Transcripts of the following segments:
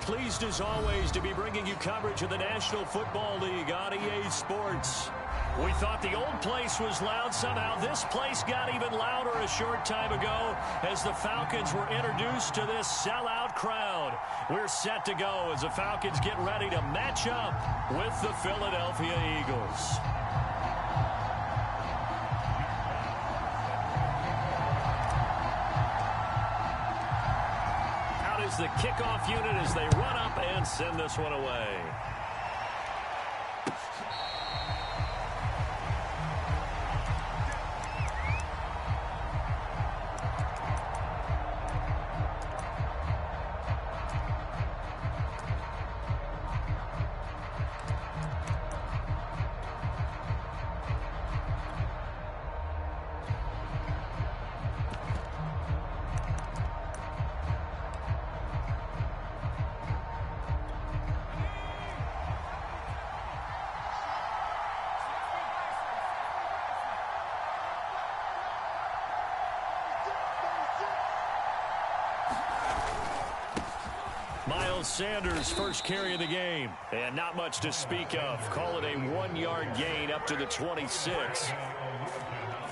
pleased as always to be bringing you coverage of the National Football League on EA Sports. We thought the old place was loud. Somehow this place got even louder a short time ago as the Falcons were introduced to this sellout crowd. We're set to go as the Falcons get ready to match up with the Philadelphia Eagles. Out is the kickoff unit as they run up and send this one away. Sanders' first carry of the game, and not much to speak of. Call it a 1-yard gain up to the 26.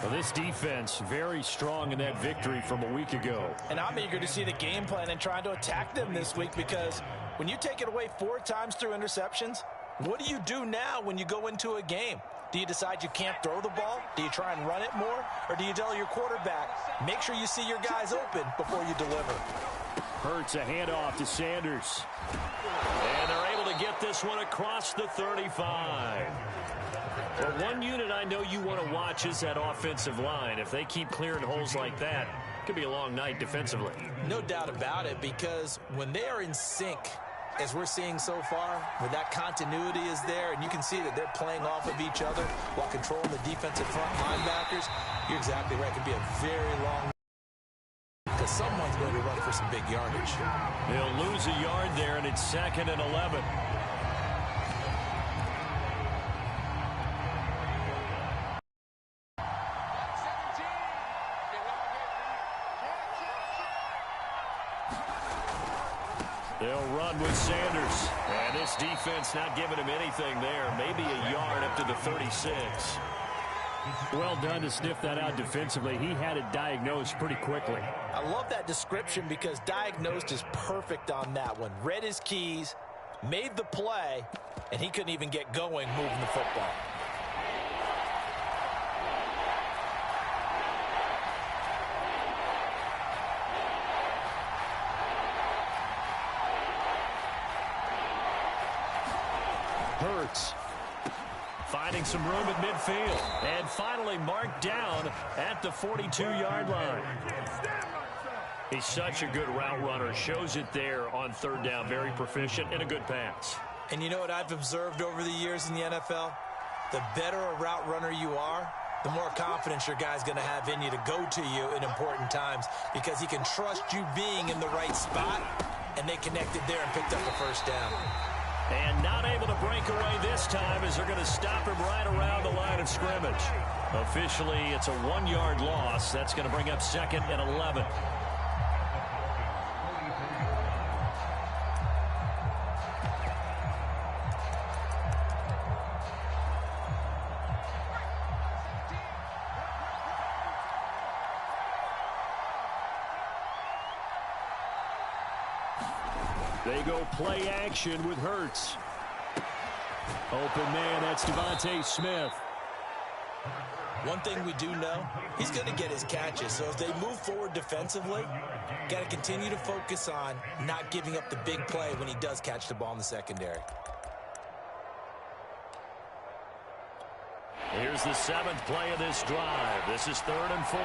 Well, this defense very strong in that victory from a week ago. And I'm eager to see the game plan and trying to attack them this week, because when you take it away 4 times through interceptions, what do you do now when you go into a game? Do you decide you can't throw the ball? Do you try and run it more? Or do you tell your quarterback, make sure you see your guys open before you deliver? Hurts a handoff to Sanders. And they're able to get this one across the 35. Well, one unit I know you want to watch is that offensive line. If they keep clearing holes like that, it could be a long night defensively. No doubt about it, because when they are in sync, as we're seeing so far, where that continuity is there, and you can see that they're playing off of each other while controlling the defensive front linebackers, you're exactly right. It could be a very long night, because someone's going to run for some big yardage. They'll lose a yard there, and it's 2nd and 11. They'll run with Sanders. And this defense not giving him anything there. Maybe a yard up to the 36. Well done to sniff that out defensively. He had it diagnosed pretty quickly. I love that description, because diagnosed is perfect on that one. Read his keys, made the play, and he couldn't even get going moving the football. Hurts finding some room at midfield, and finally marked down at the 42-yard line. He's such a good route runner. Shows it there on 3rd down. Very proficient and a good pass. And you know what I've observed over the years in the NFL? The better a route runner you are, the more confidence your guy's going to have in you to go to you in important times, because he can trust you being in the right spot, and they connected there and picked up a 1st down. And not able to break away this time, as they're going to stop him right around the line of scrimmage. Officially, it's a 1-yard loss. That's going to bring up 2nd and 11. They go play action with Hurts. Open man, that's Devontae Smith. One thing we do know, he's going to get his catches. So as they move forward defensively, got to continue to focus on not giving up the big play when he does catch the ball in the secondary. Here's the 7th play of this drive. This is 3rd and 4.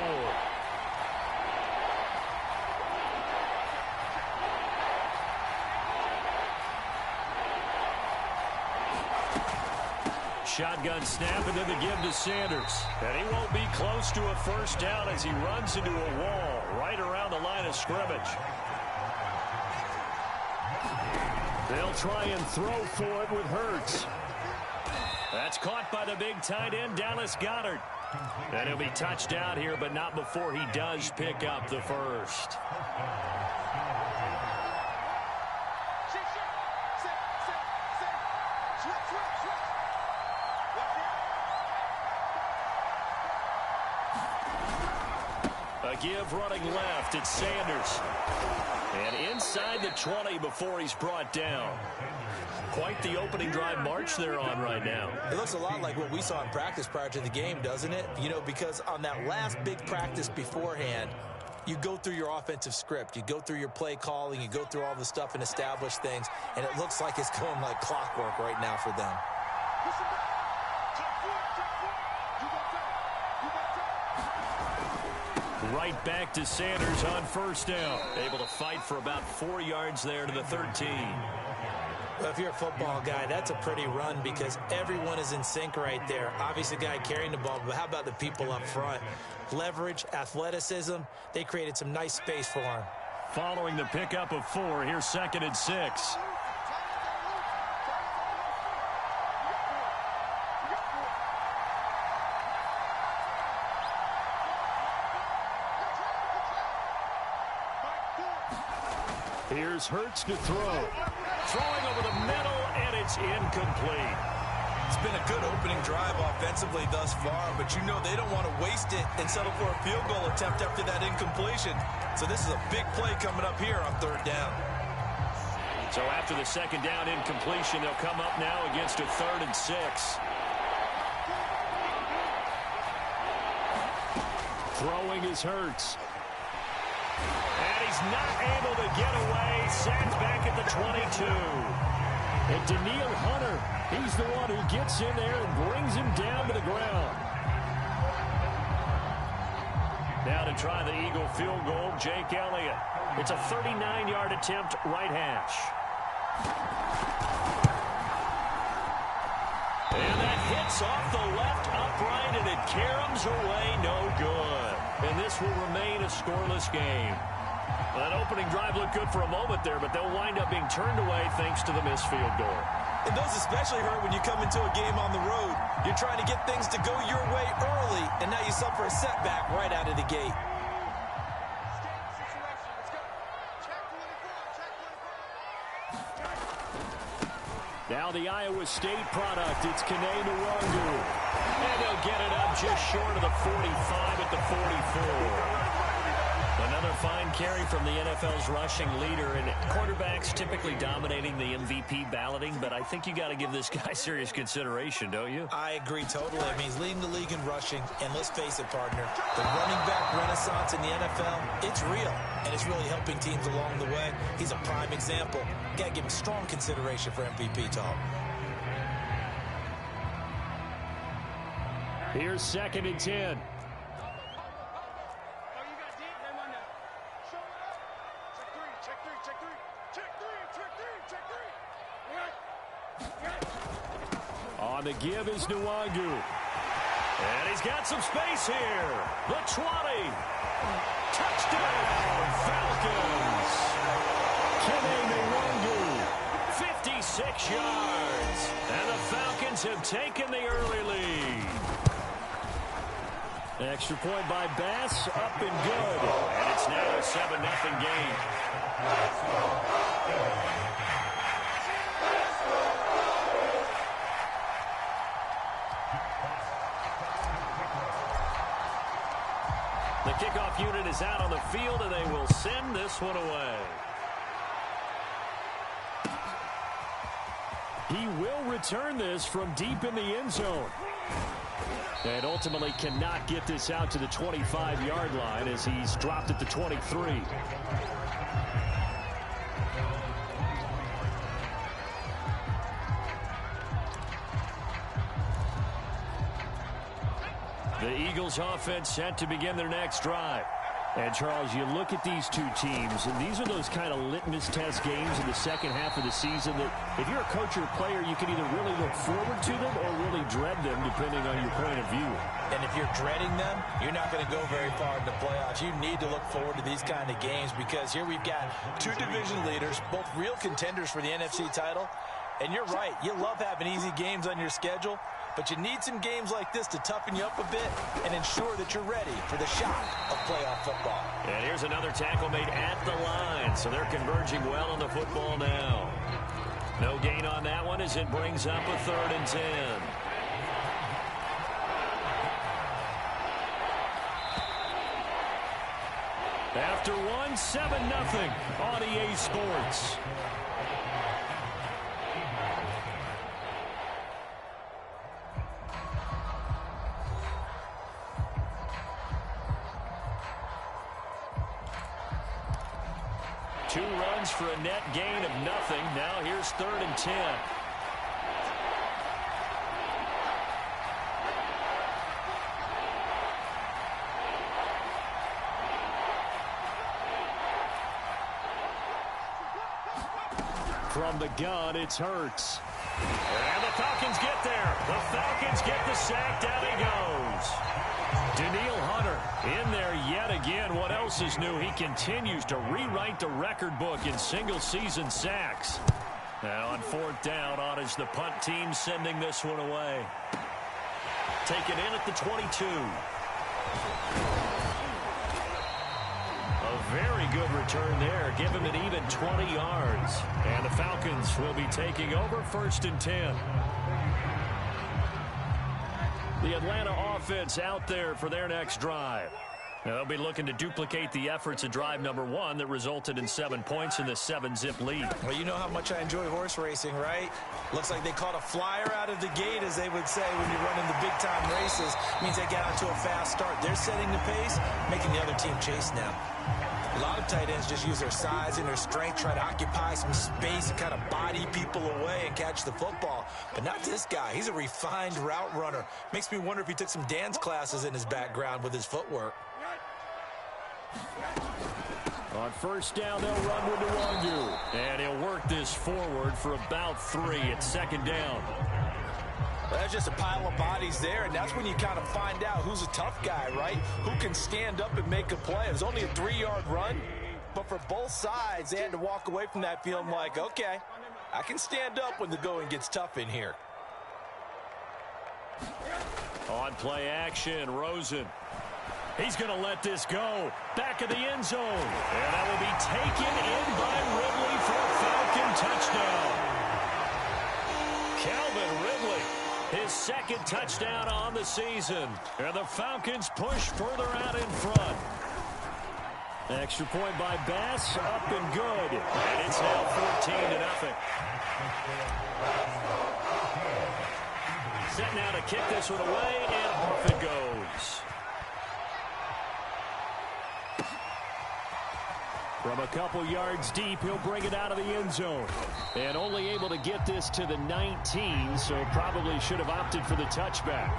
Shotgun snap, and then the give to Sanders. And he won't be close to a 1st down as he runs into a wall right around the line of scrimmage. They'll try and throw for it with Hurts. That's caught by the big tight end, Dallas Goedert. And he'll be touched out here, but not before he does pick up the 1st. A give running left. It's Sanders. And inside the 20 before he's brought down. Quite the opening drive march they're on right now. It looks a lot like what we saw in practice prior to the game, doesn't it? You know, because on that last big practice beforehand, you go through your offensive script. You go through your play calling. You go through all the stuff and establish things. And it looks like it's going like clockwork right now for them. Right back to Sanders on first down. Able to fight for about 4 yards there to the 13. Well, if you're a football guy, that's a pretty run because everyone is in sync right there. Obviously, the guy carrying the ball, but how about the people up front? Leverage, athleticism, they created some nice space for him. Following the pickup of 4, here's 2nd and 6. Here's Hurts to throw. Throwing over the middle, and it's incomplete. It's been a good opening drive offensively thus far, but you know they don't want to waste it and settle for a field goal attempt after that incompletion. So this is a big play coming up here on 3rd down. So after the 2nd down incompletion, they'll come up now against a 3rd and 6. Throwing is Hurts. And he's not able to get away. Sacked back at the 22. And Daniil Hunter, he's the one who gets in there and brings him down to the ground. Now to try the Eagle field goal, Jake Elliott. It's a 39-yard attempt, right hash. And that hits off the left upright, and it caroms away, no good. And this will remain a scoreless game. That opening drive looked good for a moment there, but they'll wind up being turned away thanks to the missed field goal. And those especially hurt when you come into a game on the road. You're trying to get things to go your way early, and now you suffer a setback right out of the gate. Now the Iowa State product, it's Kene Nwangu. And they'll get it up just short of the 45 at the 44. Another fine carry from the NFL's rushing leader, and quarterbacks typically dominating the MVP balloting, but I think you got to give this guy serious consideration, don't you? I agree totally. I mean, he's leading the league in rushing, and let's face it, partner, the running back renaissance in the NFL, it's real, and it's really helping teams along the way. He's a prime example. Got to give him strong consideration for MVP talk. Here's 2nd and 10. On the give is Nwangu. And he's got some space here. The 20. Touchdown, Falcons. Kene Nwangu, 56 yards. And the Falcons have taken the early lead. Extra point by Bass, up and good. And it's now a 7-0 game. The kickoff unit is out on the field, and they will send this one away. He will return this from deep in the end zone. And ultimately cannot get this out to the 25-yard line as he's dropped at the 23. The Eagles offense set to begin their next drive. And, Charles, you look at these two teams, and these are those kind of litmus test games in the second half of the season that if you're a coach or a player, you can either really look forward to them or really dread them, depending on your point of view. And if you're dreading them, you're not going to go very far in the playoffs. You need to look forward to these kind of games because here we've got two division leaders, both real contenders for the NFC title. And you're right, you love having easy games on your schedule, but you need some games like this to toughen you up a bit and ensure that you're ready for the shock of playoff football. And here's another tackle made at the line, so they're converging well on the football now. No gain on that one as it brings up a 3rd and 10. After one, 7-0 on EA Sports. Two runs for a net gain of nothing. Now here's 3rd and 10. From the gun, it's Hurts. And the Falcons get there. The Falcons get the sack. Down he goes. Danielle Hunter in there yet again. What else is new? He continues to rewrite the record book in single-season sacks. Now on 4th down, on is the punt team sending this one away. Taken in at the 22. A very good return there. Give him an even 20 yards. And the Falcons will be taking over 1st and 10. The Atlanta offense out there for their next drive. Now they'll be looking to duplicate the efforts of drive number 1 that resulted in 7 points in the 7-zip lead. Well, you know how much I enjoy horse racing, right? Looks like they caught a flyer out of the gate, as they would say when you're running the big-time races. Means they got onto a fast start. They're setting the pace, making the other team chase now. A lot of tight ends just use their size and their strength, try to occupy some space and kind of body people away and catch the football. But not this guy. He's a refined route runner. Makes me wonder if he took some dance classes in his background with his footwork. On 1st down, they'll run with Nwangu. And he'll work this forward for about 3 at 2nd down. Well, that's just a pile of bodies there, and that's when you kind of find out who's a tough guy, right? Who can stand up and make a play. It was only a 3-yard run, but for both sides, they had to walk away from that feeling like, okay, I can stand up when the going gets tough in here. On play action, Rosen. He's going to let this go. Back of the end zone. And that will be taken in by Ridley for a Falcon touchdown. Calvin Ridley, his 2nd touchdown on the season. And the Falcons push further out in front. Extra point by Bass, up and good. And it's now 14-0. Set now to kick this one away, and off it goes. From a couple yards deep, he'll bring it out of the end zone. And only able to get this to the 19, so probably should have opted for the touchback.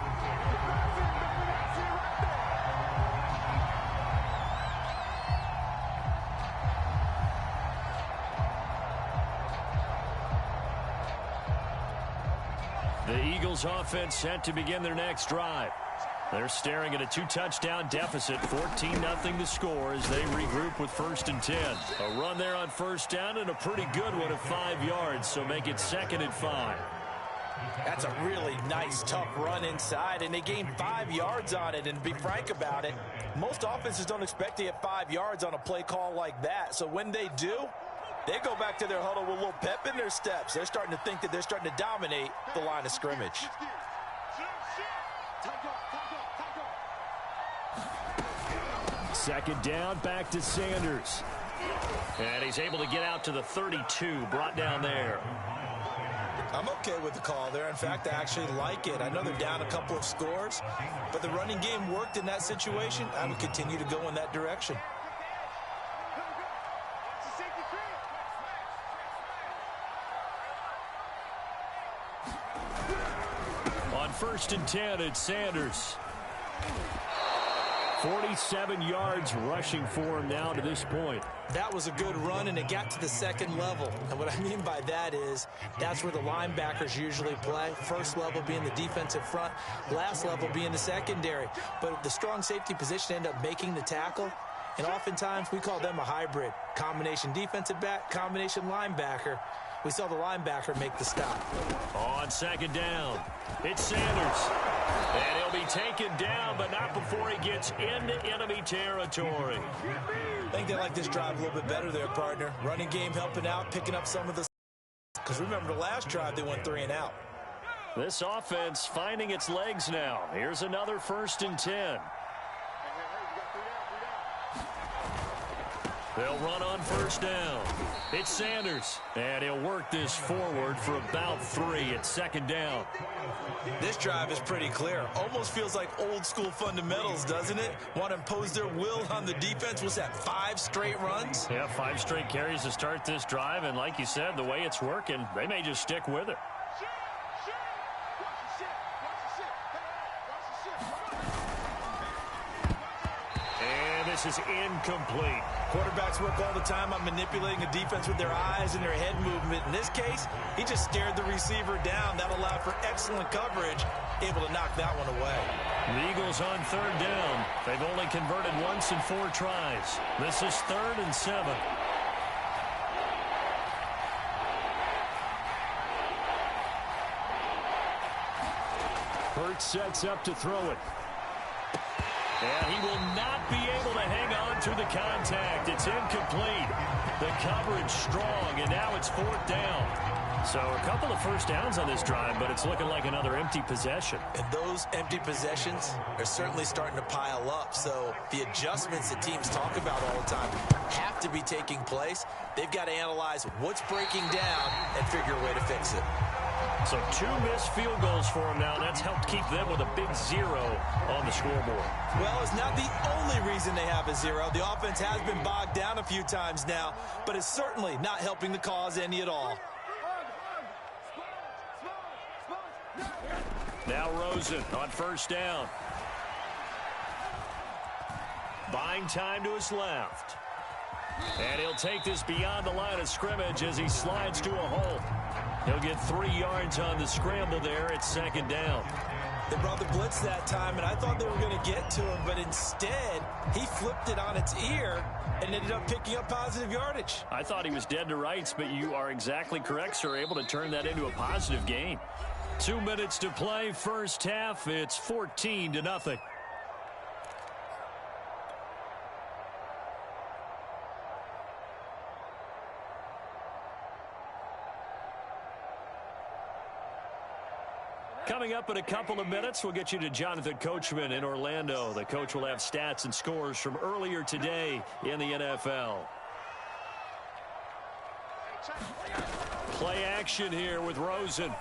The Eagles offense set to begin their next drive. They're staring at a 2-touchdown deficit, 14-0 to score as they regroup with 1st and 10. A run there on 1st down and a pretty good one of 5 yards, so make it 2nd and 5. That's a really nice, tough run inside, and they gained 5 yards on it. And to be frank about it, most offenses don't expect to get 5 yards on a play call like that. So when they do, they go back to their huddle with a little pep in their steps. They're starting to think that they're starting to dominate the line of scrimmage. Second down, back to Sanders. And he's able to get out to the 32, brought down there. I'm okay with the call there. In fact, I actually like it. I know they're down a couple of scores, but the running game worked in that situation. I would continue to go in that direction. On 1st and 10, it's Sanders. 47 yards rushing for him now to this point. That was a good run, and it got to the 2nd level. And what I mean by that is that's where the linebackers usually play. First level being the defensive front, last level being the secondary. But the strong safety position ended up making the tackle, and oftentimes we call them a hybrid. Combination defensive back, combination linebacker. We saw the linebacker make the stop. On 2nd down, it's Sanders. And he'll be taken down, but not before he gets into enemy territory. I think they like this drive a little bit better there, partner. Running game helping out, picking up some of the... Because remember the last drive, they went 3 and out. This offense finding its legs now. Here's another 1st and 10. They'll run on first down. It's Sanders, and he'll work this forward for about 3 at second down. This drive is pretty clear. Almost feels like old school fundamentals, doesn't it? Want to impose their will on the defense. Was that 5 straight runs? Yeah, 5 straight carries to start this drive, and like you said, the way it's working, they may just stick with it. This is incomplete. Quarterbacks work all the time on manipulating a defense with their eyes and their head movement. In this case, he just stared the receiver down. That allowed for excellent coverage, able to knock that one away. The Eagles on third down. They've only converted once in 4 tries. This is 3rd and 7. Hurts sets up to throw it. And he will not be able to hang on to the contact. It's incomplete. The coverage strong, and now it's 4th down. So a couple of first downs on this drive, but it's looking like another empty possession. And those empty possessions are certainly starting to pile up. So the adjustments that teams talk about all the time have to be taking place. They've got to analyze what's breaking down and figure a way to fix it. So 2 missed field goals for him now. That's helped keep them with a big 0 on the scoreboard. Well, it's not the only reason they have a 0. The offense has been bogged down a few times now, but it's certainly not helping the cause any at all. Now Rosen on first down. Buying time to his left. And he'll take this beyond the line of scrimmage as he slides to a hole. He'll get 3 yards on the scramble there at second down. They brought the blitz that time, and I thought they were going to get to him, but instead, he flipped it on its ear and ended up picking up positive yardage. I thought he was dead to rights, but you are exactly correct, sir, able to turn that into a positive gain. 2 minutes to play, first half. It's 14-0. Coming up in a couple of minutes, we'll get you to Jonathan Coachman in Orlando. The coach will have stats and scores from earlier today in the NFL. Play action here with Rosen.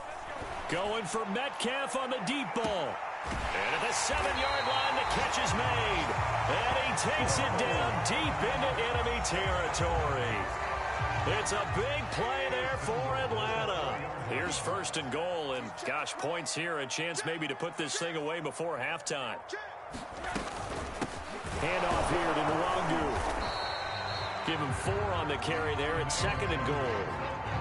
Going for Metcalf on the deep ball. And at the 7-yard line, the catch is made. And he takes it down deep into enemy territory. It's a big play there for Atlanta. Here's 1st and goal, and gosh, points here, a chance maybe to put this thing away before halftime. Handoff here to Nwangu. Give him 4 on the carry there at 2nd and goal.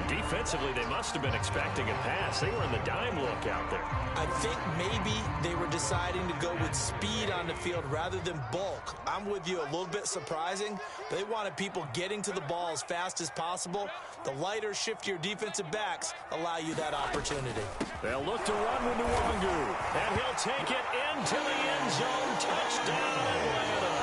Defensively, they must have been expecting a pass. They were in the dime look out there. I think maybe they were deciding to go with speed on the field rather than bulk. I'm with you, a little bit surprising. They wanted people getting to the ball as fast as possible. The lighter, shiftier defensive backs allow you that opportunity. They'll look to run with Nwangu, and he'll take it into the end zone. Touchdown, Atlanta.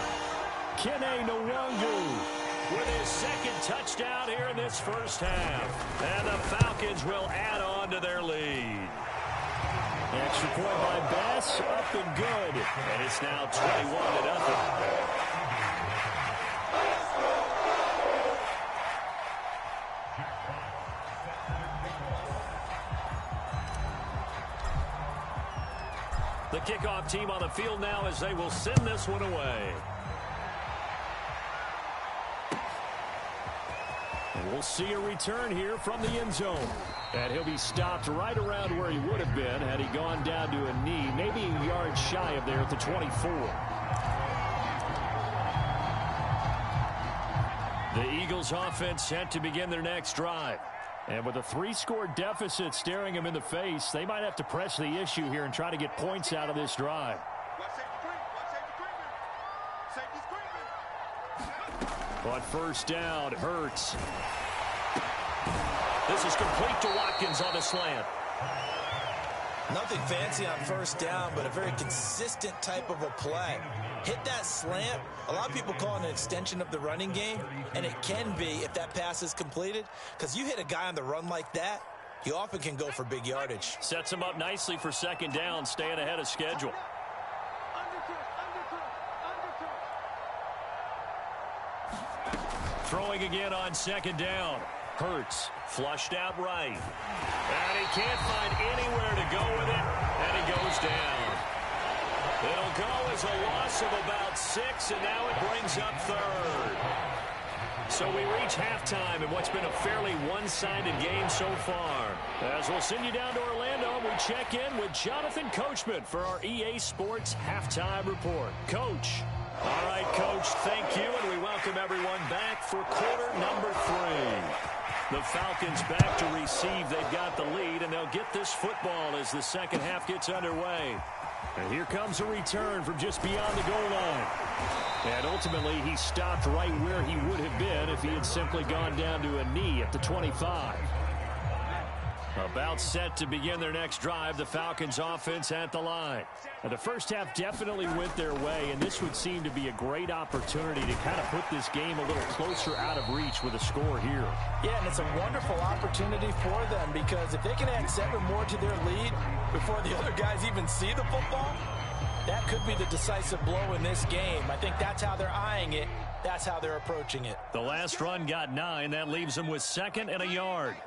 Kene Nwangu with his 2nd touchdown here in this first half. And the Falcons will add on to their lead. Extra point by Bass, up and good. And it's now 21-0. The kickoff team on the field now as they will send this one away. And we'll see a return here from the end zone. And he'll be stopped right around where he would have been had he gone down to a knee, maybe a yard shy of there at the 24. The Eagles offense set to begin their next drive. And with a 3-score deficit staring them in the face, they might have to press the issue here and try to get points out of this drive. On first down, Hurts. This is complete to Watkins on the slant. Nothing fancy on first down, but a very consistent type of a play. Hit that slant. A lot of people call it an extension of the running game, and it can be if that pass is completed, because you hit a guy on the run like that, he often can go for big yardage. Sets him up nicely for second down, staying ahead of schedule. Throwing again on second down. Hurts, flushed out right. And he can't find anywhere to go with it, and he goes down. It'll go as a loss of about 6, and now it brings up third. So we reach halftime in what's been a fairly one-sided game so far. As we'll send you down to Orlando, we check in with Jonathan Coachman for our EA Sports Halftime Report. Coach. All right, Coach, thank you, and we welcome everyone back for quarter number 3. The Falcons back to receive. They've got the lead, and they'll get this football as the second half gets underway. And here comes a return from just beyond the goal line. And ultimately, he stopped right where he would have been if he had simply gone down to a knee at the 25. About set to begin their next drive, the Falcons offense at the line. Now, the first half definitely went their way, and this would seem to be a great opportunity to kind of put this game a little closer out of reach with a score here. Yeah, and it's a wonderful opportunity for them because if they can add 7 more to their lead before the other guys even see the football, that could be the decisive blow in this game. I think that's how they're eyeing it. That's how they're approaching it. The last run got 9. That leaves them with 2nd and a yard.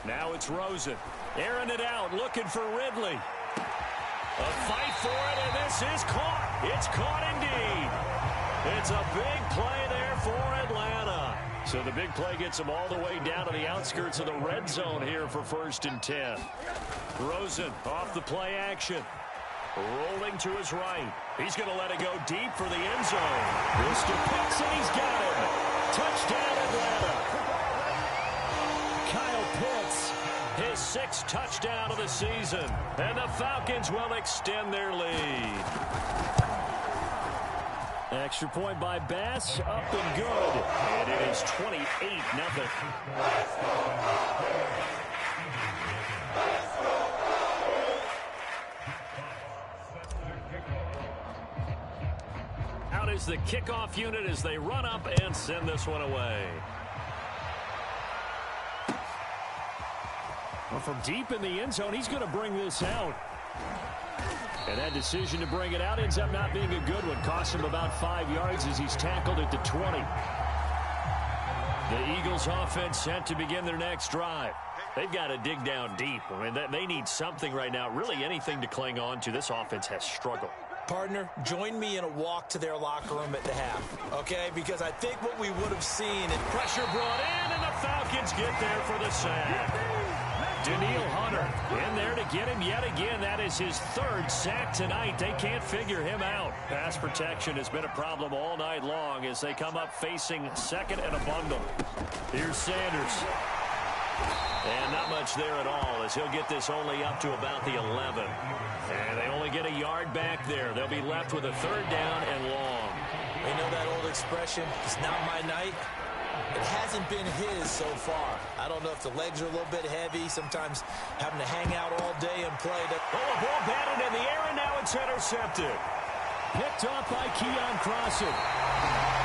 Now it's Rosen. Airing it out, looking for Ridley. A fight for it, and this is caught. It's caught indeed. It's a big play there for Atlanta. So the big play gets them all the way down to the outskirts of the red zone here for 1st and 10. Rosen off the play action. Rolling to his right. He's going to let it go deep for the end zone. Mr. Pitts, and he's got him. Touchdown, Atlanta. Kyle Pitts, his 6th touchdown of the season. And the Falcons will extend their lead. Extra point by Bass, up and good. And it is 28-0. Out is the kickoff unit as they run up and send this one away. Well, from deep in the end zone, he's going to bring this out. And that decision to bring it out ends up not being a good one. Cost him about 5 yards as he's tackled at the 20. The Eagles offense set to begin their next drive. They've got to dig down deep. I mean, they need something right now, really anything to cling on to. This offense has struggled. Partner, join me in a walk to their locker room at the half, okay? Because I think what we would have seen is pressure brought in, and the Falcons get there for the sack. Daniil Hunter in there to get him yet again. That is his 3rd sack tonight. They can't figure him out. Pass protection has been a problem all night long as they come up facing 2nd and a bundle. Here's Sanders. And not much there at all as he'll get this only up to about the 11. And they only get a yard back there. They'll be left with a 3rd down and long. You know that old expression, it's not my night. It hasn't been his so far. I don't know if the legs are a little bit heavy, sometimes having to hang out all day and play. Oh, a ball batted in the air, and now it's intercepted. Picked off by Keon Crossing.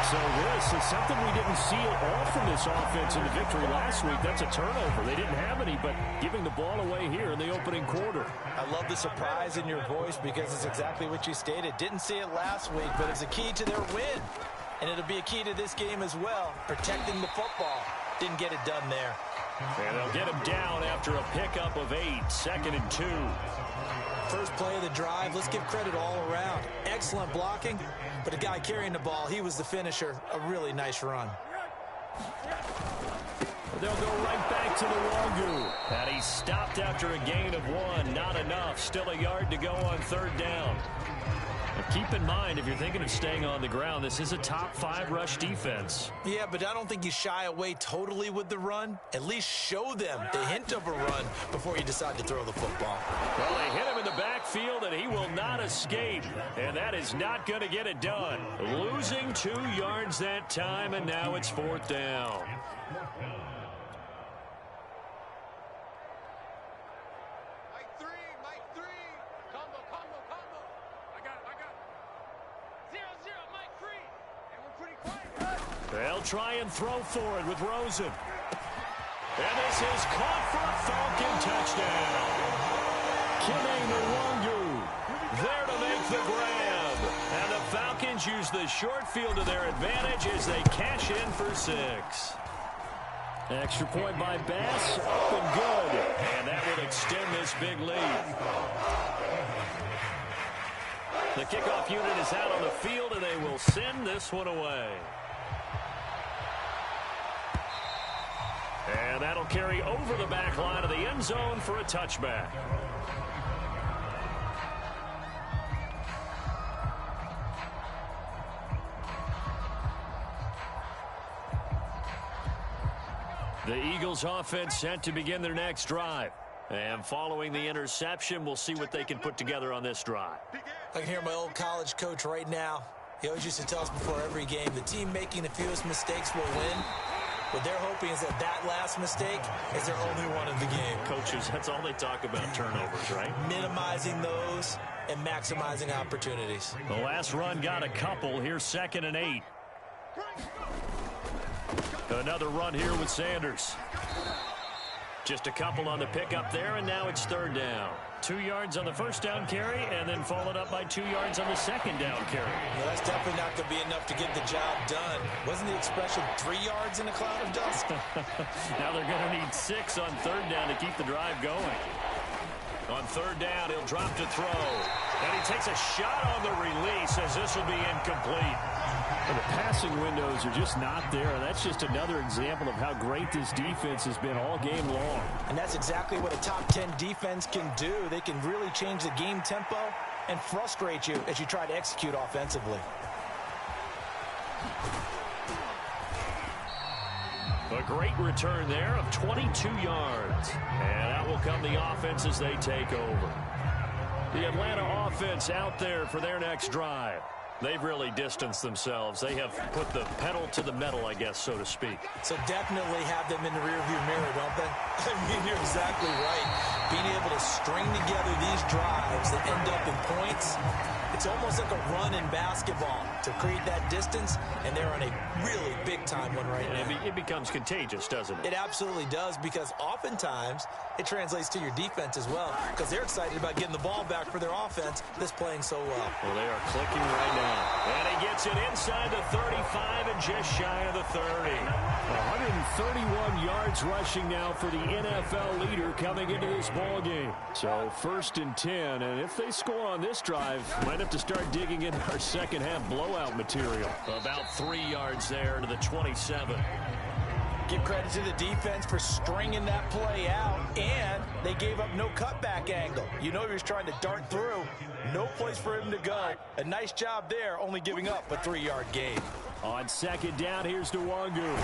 So this is something we didn't see at all from this offense in the victory last week. That's a turnover. They didn't have any, but giving the ball away here in the opening quarter. I love the surprise in your voice because it's exactly what you stated. Didn't see it last week, but it's a key to their win. And it'll be a key to this game as well, protecting the football. Didn't get it done there. And they'll get him down after a pickup of 8, 2nd and 2. First play of the drive, let's give credit all around. Excellent blocking, but the guy carrying the ball, he was the finisher. A really nice run. They'll go right back to the Wagyu. And he stopped after a gain of 1. Not enough. Still a yard to go on 3rd down. Keep in mind, if you're thinking of staying on the ground, this is a top 5 rush defense. Yeah, but I don't think you shy away totally with the run. At least show them the hint of a run before you decide to throw the football. Well, they hit him in the backfield, and he will not escape. And that is not going to get it done. Losing 2 yards that time, and now it's 4th down. They'll try and throw for it with Rosen. And this is caught for a Falcon touchdown. there to make the grab. And the Falcons use the short field to their advantage as they cash in for 6. Extra point by Bass, up and good. And that will extend this big lead. The kickoff unit is out on the field, and they will send this one away. And that'll carry over the back line of the end zone for a touchback. The Eagles offense set to begin their next drive. And following the interception, we'll see what they can put together on this drive. I can hear my old college coach right now. He always used to tell us before every game, the team making the fewest mistakes will win. What they're hoping is that last mistake is their only one of the game. Coaches, that's all they talk about, turnovers, right? Minimizing those and maximizing opportunities. The last run got a couple. Here's 2nd and 8. Another run here with Sanders. Just a couple on the pickup there, and now it's 3rd down. 2 yards on the first down carry, and then followed up by 2 yards on the second down carry. Well, that's definitely not going to be enough to get the job done. Wasn't the expression 3 yards in a cloud of dust? Now they're going to need 6 on 3rd down to keep the drive going. On 3rd down, he'll drop to throw. And he takes a shot on the release as this will be incomplete. Well, the passing windows are just not there. That's just another example of how great this defense has been all game long. And that's exactly what a top 10 defense can do. They can really change the game tempo and frustrate you as you try to execute offensively. A great return there of 22 yards. And out will come the offense as they take over. The Atlanta offense out there for their next drive. They've really distanced themselves. They have put the pedal to the metal, I guess, so to speak. So definitely have them in the rearview mirror, don't they? I mean, you're exactly right. Being able to string together these drives that end up in points, it's almost like a run in basketball to create that distance, and they're on a really big-time one right now. It becomes contagious, doesn't it? It absolutely does, because oftentimes it translates to your defense as well, because they're excited about getting the ball back for their offense that's playing so well. Well, they are clicking right now. And he gets it inside the 35 and just shy of the 30. 131 yards rushing now for the NFL leader coming into this ball game. So 1st and 10, and if they score on this drive, might have to start digging into our second half blowout material. About 3 yards there to the 27. Give credit to the defense for stringing that play out, and they gave up no cutback angle. You know he was trying to dart through. No place for him to go. A nice job there, only giving up a 3-yard gain. On 2nd down, here's Nwangu.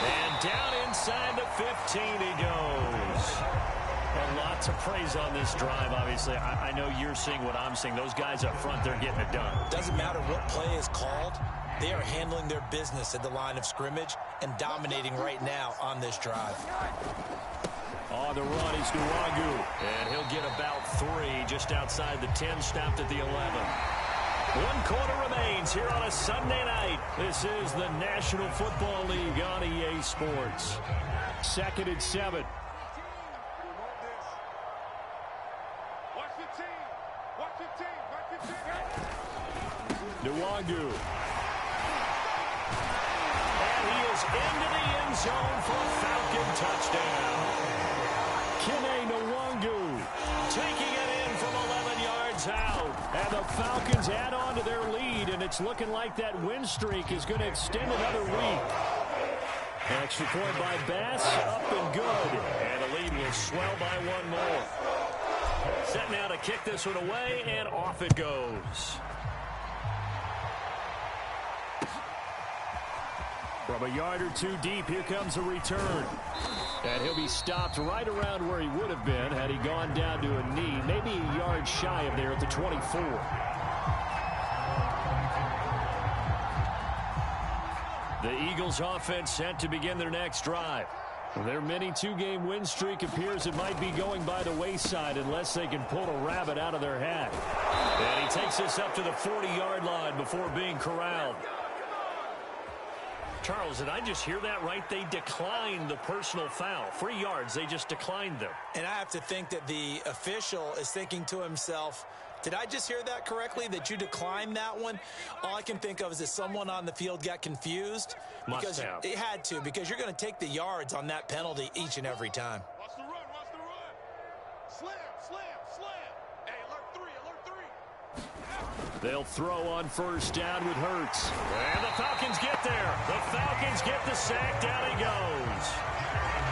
And down inside the 15 he goes. A lot to praise on this drive, obviously. I know you're seeing what I'm seeing. Those guys up front, they're getting it done. Doesn't matter what play is called. They are handling their business at the line of scrimmage and dominating right now on this drive. On the run is Nwangu. And he'll get about 3 just outside the 10, stopped at the 11. 1 quarter remains here on a Sunday night. This is the National Football League on EA Sports. 2nd and 7. Nwangu. And he is into the end zone for a Falcon touchdown. Nwangu taking it in from 11 yards out. And the Falcons add on to their lead, and it's looking like that win streak is going to extend another week. Extra point by Bass, up and good. And the lead will swell by 1 more. Set now to kick this one away, and off it goes. From a yard or 2 deep, here comes a return. And he'll be stopped right around where he would have been had he gone down to a knee, maybe a yard shy of there at the 24. The Eagles offense set to begin their next drive. Their mini 2-game win streak appears it might be going by the wayside unless they can pull a rabbit out of their hat. And he takes this up to the 40-yard line before being corralled. Charles, did I just hear that right? They declined the personal foul. 3 yards, they just declined them. And I have to think that the official is thinking to himself, did I just hear that correctly, that you declined that one? All I can think of is that someone on the field got confused. Must have. It had to, because you're going to take the yards on that penalty each and every time. Watch the run, watch the run. Slam. Hey, alert 3. They'll throw on first down with Hurts. And the Falcons get there. The Falcons get the sack. Down he goes.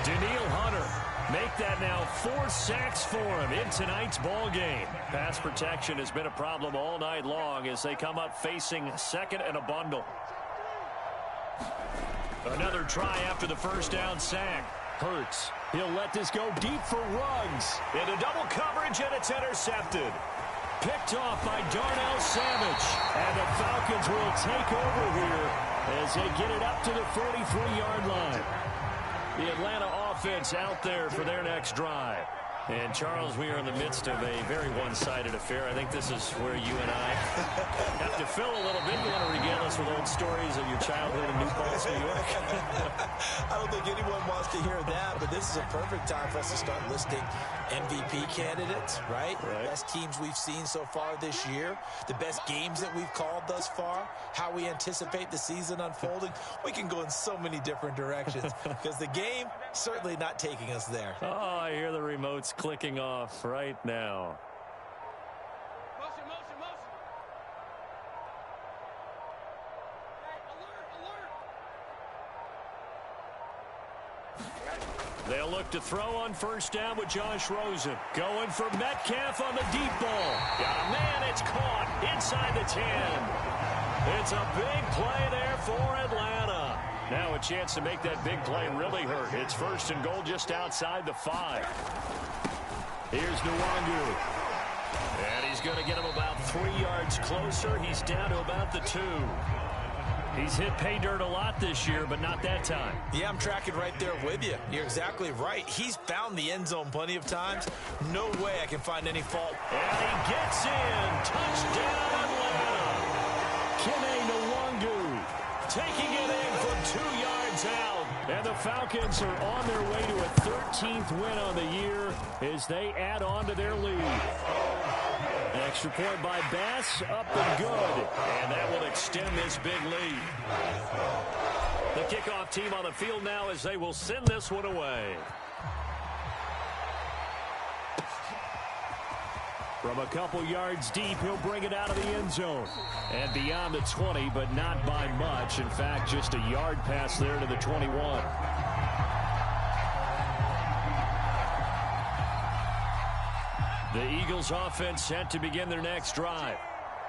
Danielle Hunter make that now 4 sacks for him in tonight's ball game. Pass protection has been a problem all night long as they come up facing second and a bundle. Another try after the first down sack. Hurts. He'll let this go deep for Ruggs. Into double coverage, and it's intercepted. Picked off by Darnell Savage. And the Falcons will take over here as they get it up to the 43-yard line. The Atlanta offense out there for their next drive. And, Charles, we are in the midst of a very one-sided affair. I think this is where you and I have to fill a little bit. You want to regale us with old stories of your childhood in New Paltz, New York? I don't think anyone wants to hear that, but this is a perfect time for us to start listing MVP candidates, right? Best teams we've seen so far this year, the best games that we've called thus far, how we anticipate the season unfolding. We can go in so many different directions because the game certainly not taking us there. Oh, I hear the remotes clicking off right now. Motion. Hey, alert. They'll look to throw on first down with Josh Rosen. Going for Metcalf on the deep ball. Got a man, it's caught inside the 10. It's a big play there for Atlanta. Now a chance to make that big play really hurt. It's first and goal just outside the 5. Here's Nwangu. And he's going to get him about 3 yards closer. He's down to about the 2. He's hit pay dirt a lot this year, but not that time. Yeah, I'm tracking right there with you. You're exactly right. He's found the end zone plenty of times. No way I can find any fault. And he gets in. Touchdown, Atlanta. Kene Nwangu taking it in from 2 yards out. And the Falcons are on their way to a 13th win on the year as they add on to their lead. An extra point by Bass, up and good. And that will extend this big lead. The kickoff team on the field now as they will send this one away. From a couple yards deep, he'll bring it out of the end zone. And beyond the 20, but not by much. In fact, just a yard pass there to the 21. The Eagles offense set to begin their next drive.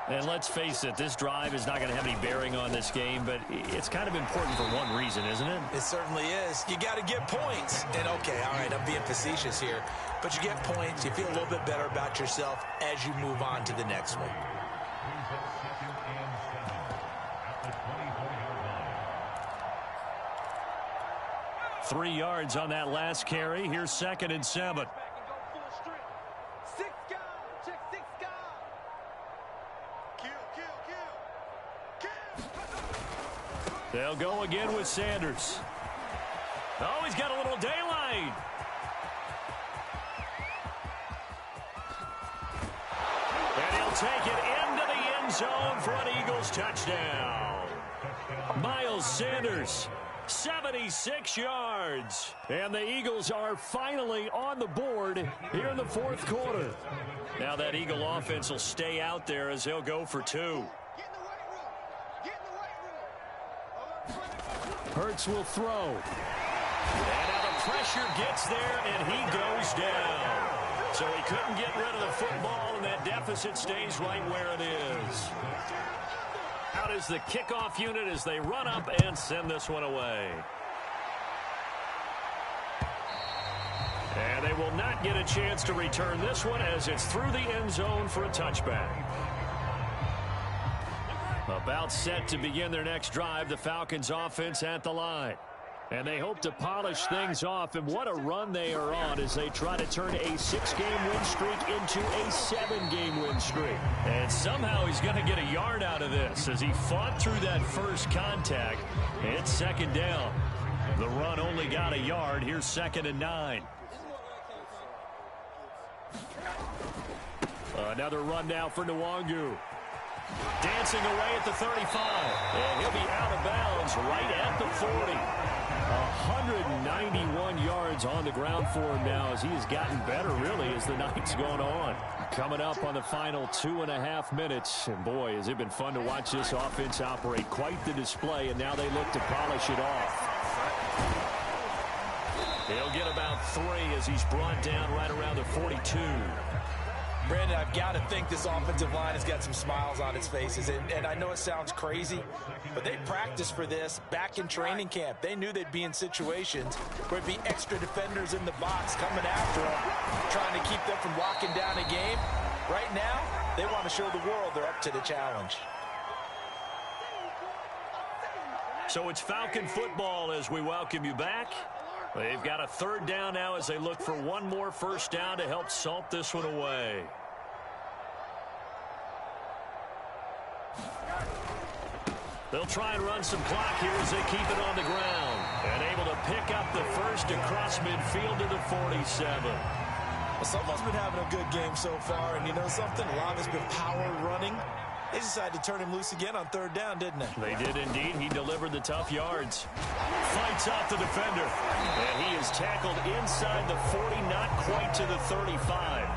And let's face it, this drive is not going to have any bearing on this game, but it's kind of important for one reason, isn't it? It certainly is. You got to get points. And, okay, all right, I'm being facetious here. But you get points, you feel a little bit better about yourself as you move on to the next one. Three yards on that last carry. Here's 2nd and 7. They'll go again with Sanders. Oh, he's got a little daylight. And he'll take it into the end zone for an Eagles touchdown. Miles Sanders, 76 yards. And the Eagles are finally on the board here in the 4th quarter. Now that Eagle offense will stay out there as they'll go for 2. Hurts will throw. And now the pressure gets there, and he goes down. So he couldn't get rid of the football, and that deficit stays right where it is. Out is the kickoff unit as they run up and send this one away. And they will not get a chance to return this one as it's through the end zone for a touchback. About set to begin their next drive, the Falcons offense at the line. And they hope to polish things off, and what a run they are on as they try to turn a 6-game win streak into a 7-game win streak. And somehow he's going to get a yard out of this as he fought through that first contact. It's second down. The run only got a yard. Here's 2nd and 9. Another run now for Nwangu. Dancing away at the 35. And he'll be out of bounds right at the 40. 191 yards on the ground for him now as he has gotten better, really, as the night's gone on. Coming up on the final 2.5 minutes. And, boy, has it been fun to watch this offense operate. Quite the display, and now they look to polish it off. He'll get about 3 as he's brought down right around the 42. Brandon, I've got to think this offensive line has got some smiles on its faces. And I know it sounds crazy, but they practiced for this back in training camp. They knew they'd be in situations where there'd be extra defenders in the box coming after them, trying to keep them from locking down a game. Right now, they want to show the world they're up to the challenge. So it's Falcon football as we welcome you back. They've got a 3rd down now as they look for one more first down to help salt this one away. They'll try and run some clock here as they keep it on the ground. And able to pick up the first across midfield to the 47. Well, someone's been having a good game so far, and you know something? A lot of it's been power running. They decided to turn him loose again on 3rd down, didn't they? They did indeed. He delivered the tough yards. Fights off the defender. And he is tackled inside the 40, not quite to the 35.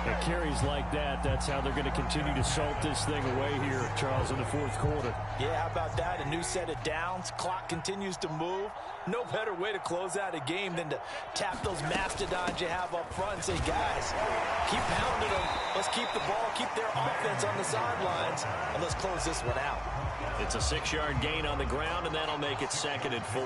It carries like that. That's how they're going to continue to salt this thing away here, Charles, in the 4th quarter. Yeah, how about that? A new set of downs. Clock continues to move. No better way to close out a game than to tap those mastodons you have up front and say, guys, keep pounding them. Let's keep the ball, keep their offense on the sidelines, and let's close this one out. It's a 6-yard gain on the ground, and that'll make it 2nd and 4.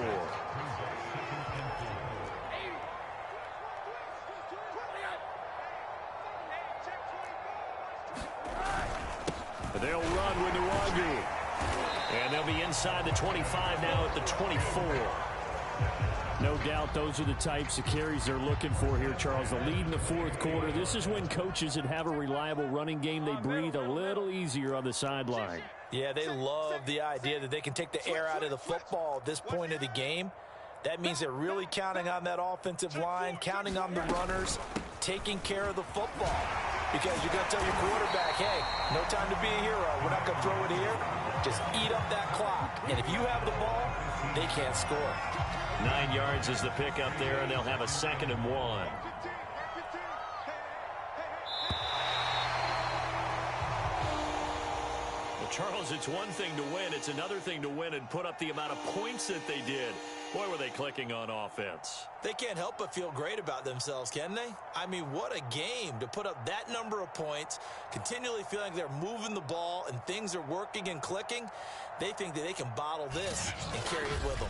They'll run with Nwangu. And they'll be inside the 25 now at the 24. No doubt those are the types of carries they're looking for here, Charles. The lead in the 4th quarter. This is when coaches that have a reliable running game, they breathe a little easier on the sideline. Yeah, they love the idea that they can take the air out of the football at this point of the game. That means they're really counting on that offensive line, counting on the runners, taking care of the football. Because you're going to tell your quarterback, hey, no time to be a hero. We're not going to throw it here. Just eat up that clock. And if you have the ball, they can't score. 9 yards is the pickup there, and they'll have a 2nd and 1. Well, Charles, it's one thing to win. It's another thing to win and put up the amount of points that they did. Boy, were they clicking on offense. They can't help but feel great about themselves, can they? I mean, what a game to put up that number of points, continually feeling like they're moving the ball and things are working and clicking. They think that they can bottle this and carry it with them.